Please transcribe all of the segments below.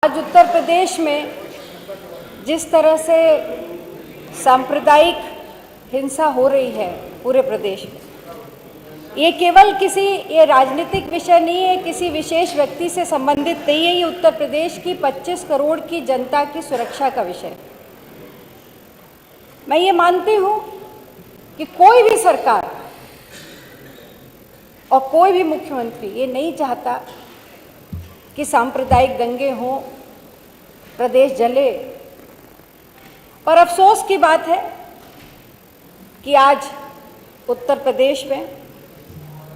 आज उत्तर प्रदेश में जिस तरह से सांप्रदायिक हिंसा हो रही है पूरे प्रदेश में, ये केवल ये राजनीतिक विषय नहीं है, किसी विशेष व्यक्ति से संबंधित नहीं है। ये उत्तर प्रदेश की 25 करोड़ की जनता की सुरक्षा का विषय है। मैं ये मानती हूँ कि कोई भी सरकार और कोई भी मुख्यमंत्री ये नहीं चाहता कि सांप्रदायिक दंगे हों, प्रदेश जले। पर अफसोस की बात है कि आज उत्तर प्रदेश में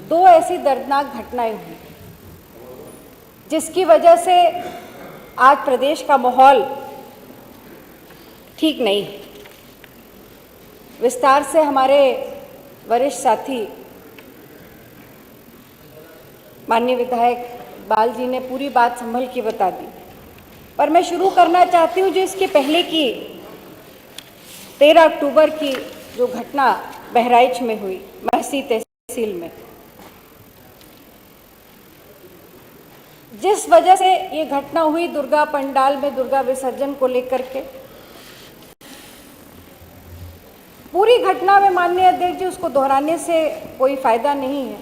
दो ऐसी दर्दनाक घटनाएं हुई जिसकी वजह से आज प्रदेश का माहौल ठीक नहीं है। विस्तार से हमारे वरिष्ठ साथी माननीय विधायक बाल जी ने पूरी बात संभल के बता दी, पर मैं शुरू करना चाहती हूँ जो इसके पहले की 13 अक्टूबर की जो घटना बहराइच में हुई, महसी तहसील में, जिस वजह से ये घटना हुई दुर्गा पंडाल में दुर्गा विसर्जन को लेकर के। पूरी घटना में माननीय अध्यक्ष जी उसको दोहराने से कोई फायदा नहीं है,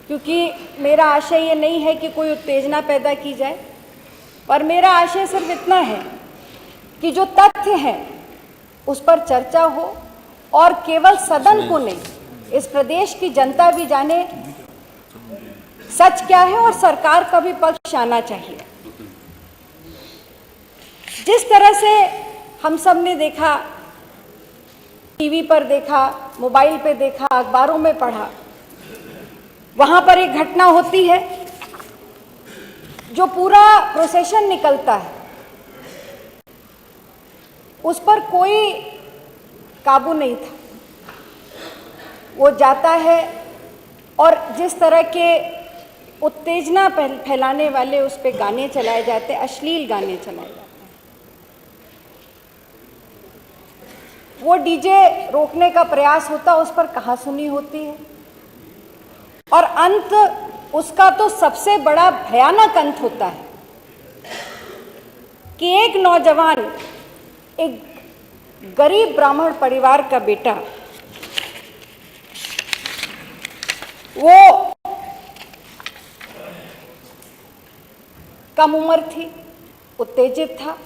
क्योंकि मेरा आशय ये नहीं है कि कोई उत्तेजना पैदा की जाए, पर मेरा आशय सिर्फ इतना है कि जो तथ्य हैं उस पर चर्चा हो और केवल सदन को नहीं, इस प्रदेश की जनता भी जाने सच क्या है और सरकार का भी पक्ष आना चाहिए। जिस तरह से हम सब ने देखा, टीवी पर देखा, मोबाइल पे देखा, अखबारों में पढ़ा, वहां पर एक घटना होती है, जो पूरा प्रोसेशन निकलता है उस पर कोई काबू नहीं था। वो जाता है और जिस तरह के उत्तेजना फैलाने वाले उस पे गाने चलाए जाते हैं, अश्लील गाने चलाए जाते हैं। वो डीजे रोकने का प्रयास होता, उस पर कहासुनी होती है और अंत उसका तो सबसे बड़ा भयानक अंत होता है कि एक नौजवान, एक गरीब ब्राह्मण परिवार का बेटा, वो कम उम्र थी, उत्तेजित था,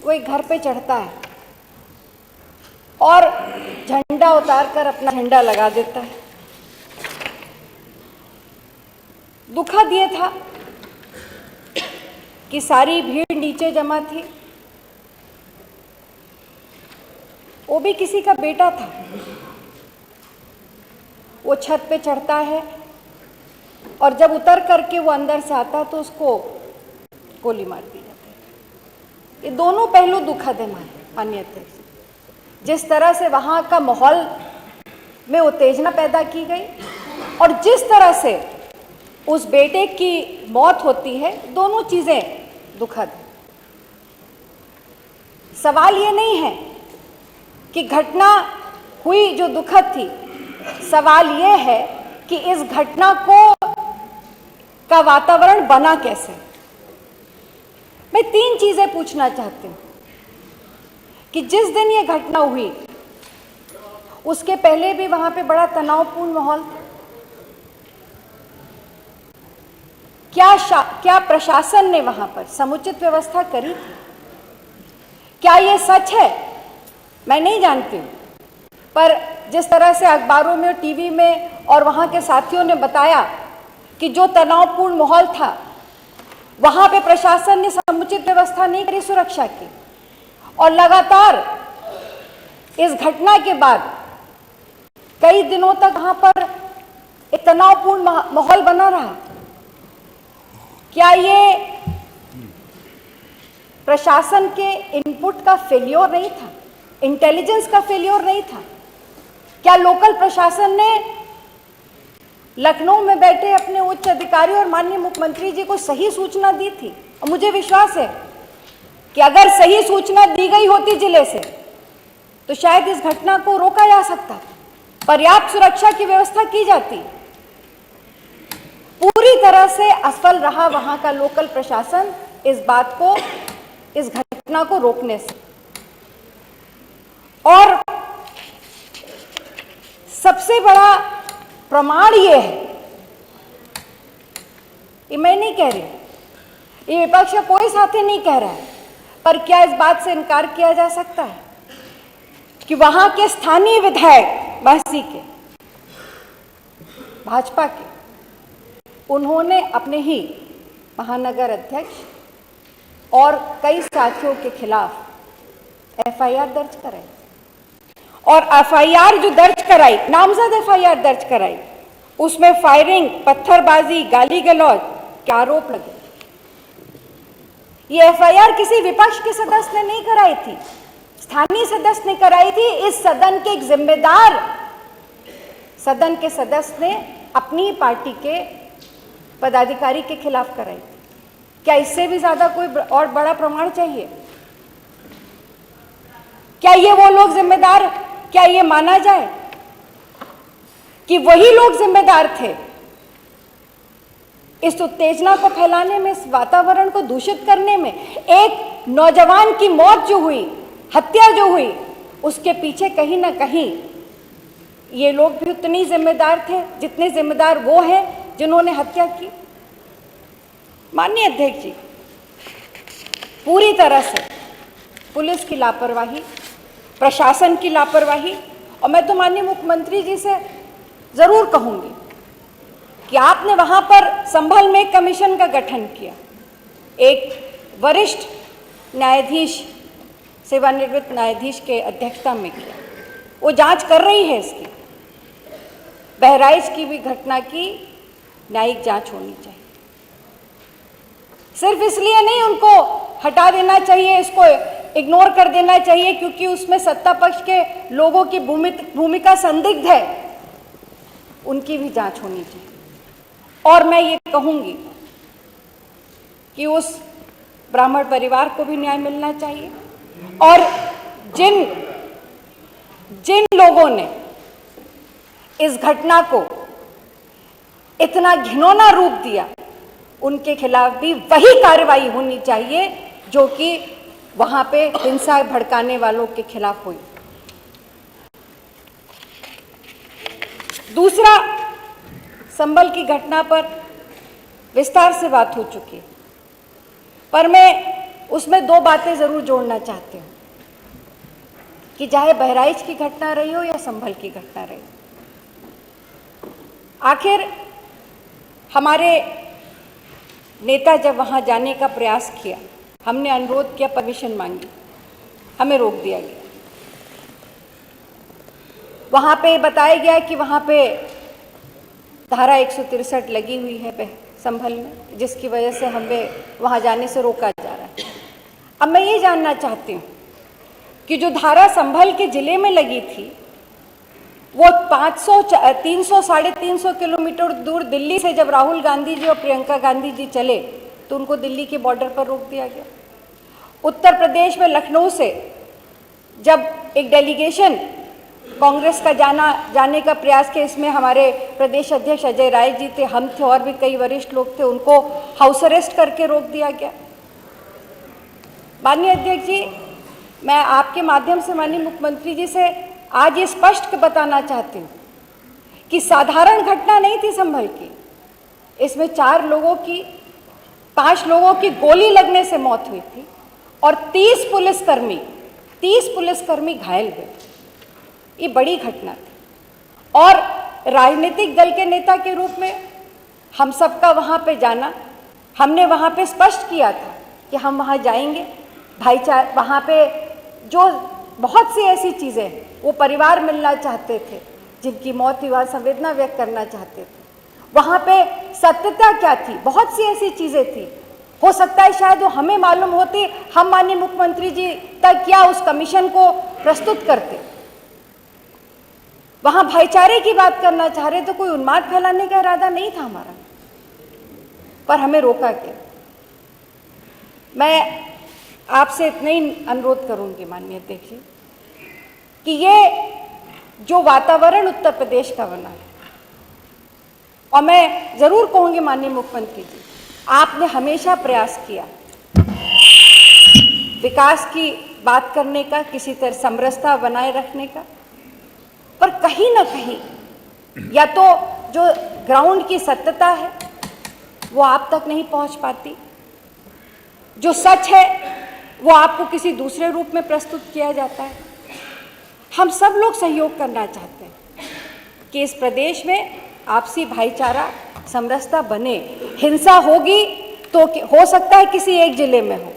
वो एक घर पे चढ़ता है और झंडा उतार कर अपना झंडा लगा देता है। दुखद ये था कि सारी भीड़ नीचे जमा थी, वो भी किसी का बेटा था। वो छत पे चढ़ता है और जब उतर करके वो अंदर से आता तो उसको गोली मार दी जाती है। ये दोनों पहलू दुखद है माननीय अध्यक्ष। जिस तरह से वहां का माहौल में उत्तेजना पैदा की गई और जिस तरह से उस बेटे की मौत होती है, दोनों चीजें दुखद है। सवाल ये नहीं है कि घटना हुई जो दुखद थी, सवाल ये है कि इस घटना का वातावरण बना कैसे। मैं 3 चीजें पूछना चाहती हूं कि जिस दिन ये घटना हुई उसके पहले भी वहां पे बड़ा तनावपूर्ण माहौल था। क्या प्रशासन ने वहां पर समुचित व्यवस्था करी थी? क्या यह सच है? मैं नहीं जानती हूं, पर जिस तरह से अखबारों में, टीवी में और वहां के साथियों ने बताया कि जो तनावपूर्ण माहौल था, वहां पे प्रशासन ने समुचित व्यवस्था नहीं करी सुरक्षा की और लगातार इस घटना के बाद कई दिनों तक वहां पर एक तनावपूर्ण माहौल बना रहा। क्या ये प्रशासन के इनपुट का फेल्योर नहीं था? इंटेलिजेंस का फेल्योर नहीं था? क्या लोकल प्रशासन ने लखनऊ में बैठे अपने उच्च अधिकारी और माननीय मुख्यमंत्री जी को सही सूचना दी थी? और मुझे विश्वास है कि अगर सही सूचना दी गई होती जिले से तो शायद इस घटना को रोका जा सकता, पर्याप्त सुरक्षा की व्यवस्था की जाती। पूरी तरह से असफल रहा वहां का लोकल प्रशासन इस बात को, इस घटना को रोकने से। और सबसे बड़ा प्रमाण ये है, ये मैं नहीं कह रही, ये विपक्ष का कोई साथी नहीं कह रहा है, पर क्या इस बात से इनकार किया जा सकता है कि वहां के स्थानीय विधायक महसी के, भाजपा के, उन्होंने अपने ही महानगर अध्यक्ष और कई साथियों के खिलाफ एफआईआर दर्ज कराई, और एफआईआर जो दर्ज कराई, नामजद एफआईआर दर्ज कराई, उसमें फायरिंग, पत्थरबाजी, गाली गलौज के आरोप लगे। ये एफआईआर किसी विपक्ष के सदस्य ने नहीं कराई थी, स्थानीय सदस्य ने कराई थी। इस सदन के एक जिम्मेदार सदन के सदस्य ने अपनी पार्टी के पदाधिकारी के खिलाफ कराई थी। क्या इससे भी ज्यादा कोई और बड़ा प्रमाण चाहिए? क्या ये वो लोग जिम्मेदार, क्या ये माना जाए कि वही लोग जिम्मेदार थे इस उत्तेजना को फैलाने में, इस वातावरण को दूषित करने में? एक नौजवान की मौत जो हुई, हत्या जो हुई, उसके पीछे कहीं ना कहीं ये लोग भी उतनी जिम्मेदार थे जितने जिम्मेदार वो हैं जिन्होंने हत्या की। माननीय अध्यक्ष जी, पूरी तरह से पुलिस की लापरवाही, प्रशासन की लापरवाही, और मैं तो माननीय मुख्यमंत्री जी से जरूर कहूंगी कि आपने वहां पर संभल में कमीशन का गठन किया, एक वरिष्ठ न्यायाधीश, सेवानिवृत्त न्यायाधीश के अध्यक्षता में किया, वो जांच कर रही है इसकी। बहराइच की भी घटना की न्यायिक जांच होनी चाहिए। सिर्फ इसलिए नहीं उनको हटा देना चाहिए, इसको इग्नोर कर देना चाहिए क्योंकि उसमें सत्ता पक्ष के लोगों की भूमिका संदिग्ध है, उनकी भी जांच होनी चाहिए। और मैं ये कहूंगी कि उस ब्राह्मण परिवार को भी न्याय मिलना चाहिए, और जिन लोगों ने इस घटना को इतना घिनौना रूप दिया, उनके खिलाफ भी वही कार्रवाई होनी चाहिए जो कि वहां पे हिंसा भड़काने वालों के खिलाफ हुई। दूसरा, संभल की घटना पर विस्तार से बात हो चुकी है, पर मैं उसमें दो बातें जरूर जोड़ना चाहती हूं कि चाहे बहराइच की घटना रही हो या संभल की घटना रही हो, आखिर हमारे नेता जब वहां जाने का प्रयास किया, हमने अनुरोध किया, परमिशन मांगी, हमें रोक दिया गया। वहां पे बताया गया कि वहां पे धारा 163 लगी हुई है संभल में, जिसकी वजह से हमें वहां जाने से रोका जा रहा है। अब मैं ये जानना चाहती हूँ कि जो धारा संभल के जिले में लगी थी, वो 300-350 किलोमीटर दूर दिल्ली से जब राहुल गांधी जी और प्रियंका गांधी जी चले तो उनको दिल्ली के बॉर्डर पर रोक दिया गया। उत्तर प्रदेश में लखनऊ से जब एक डेलीगेशन कांग्रेस का जाने का प्रयास किया, इसमें हमारे प्रदेश अध्यक्ष अजय राय जी थे, हम थे और भी कई वरिष्ठ लोग थे, उनको हाउस अरेस्ट करके रोक दिया गया। माननीय अध्यक्ष जी, मैं आपके माध्यम से माननीय मुख्यमंत्री जी से आज ये स्पष्ट बताना चाहती हूँ कि साधारण घटना नहीं थी संभल की। इसमें 5 लोगों की गोली लगने से मौत हुई थी और 30 पुलिसकर्मी घायल हुए। ये बड़ी घटना थी, और राजनीतिक दल के नेता के रूप में हम सबका वहाँ पे जाना, हमने वहाँ पे स्पष्ट किया था कि हम वहाँ जाएंगे, भाईचारा, वहाँ पे जो बहुत सी ऐसी चीज़ें, वो परिवार मिलना चाहते थे जिनकी मौत हुई, वहाँ संवेदना व्यक्त करना चाहते थे। वहाँ पे सत्यता क्या थी, बहुत सी ऐसी चीज़ें थी, हो सकता है शायद वो हमें मालूम होती, हम माननीय मुख्यमंत्री जी तक क्या उस कमीशन को प्रस्तुत करते। वहाँ भाईचारे की बात करना चाह रहे तो कोई उन्माद फैलाने का इरादा नहीं था हमारा, पर हमें रोका गया। मैं आपसे इतना ही अनुरोध करूंगी माननीय अध्यक्ष जी कि ये जो वातावरण उत्तर प्रदेश का बना है, और मैं जरूर कहूंगी माननीय मुख्यमंत्री जी, आपने हमेशा प्रयास किया विकास की बात करने का, किसी तरह समरसता बनाए रखने का, पर कहीं ना कहीं या तो जो ग्राउंड की सत्यता है वो आप तक नहीं पहुंच पाती, जो सच है वो आपको किसी दूसरे रूप में प्रस्तुत किया जाता है। हम सब लोग सहयोग करना चाहते हैं कि इस प्रदेश में आपसी भाईचारा, समरसता बने। हिंसा होगी तो हो सकता है किसी एक जिले में हो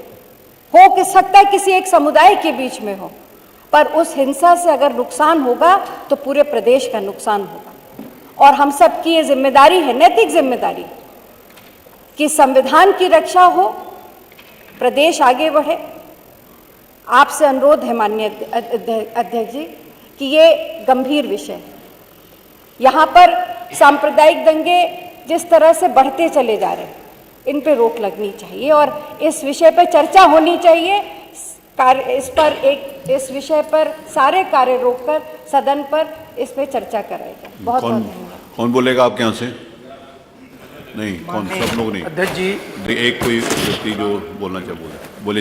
सकता है किसी एक समुदाय के बीच में हो, पर उस हिंसा से अगर नुकसान होगा तो पूरे प्रदेश का नुकसान होगा। और हम सब की ये जिम्मेदारी है, नैतिक जिम्मेदारी, कि संविधान की रक्षा हो, प्रदेश आगे बढ़े। आपसे अनुरोध है माननीय अध्यक्ष जी कि ये गंभीर विषय है। यहाँ पर सांप्रदायिक दंगे जिस तरह से बढ़ते चले जा रहे हैं, इन पे रोक लगनी चाहिए और इस विषय पर चर्चा होनी चाहिए। इस विषय पर सारे कार्य रोककर सदन पर इस पे चर्चा कराई जाए। बहुत बहुत धन्यवाद। कौन बोलेगा आपके यहाँ से? नहीं, कौन? सब लोग नहीं। अध्यक्ष जी, एक कोई व्यक्ति जो बोलना चाहे बोले।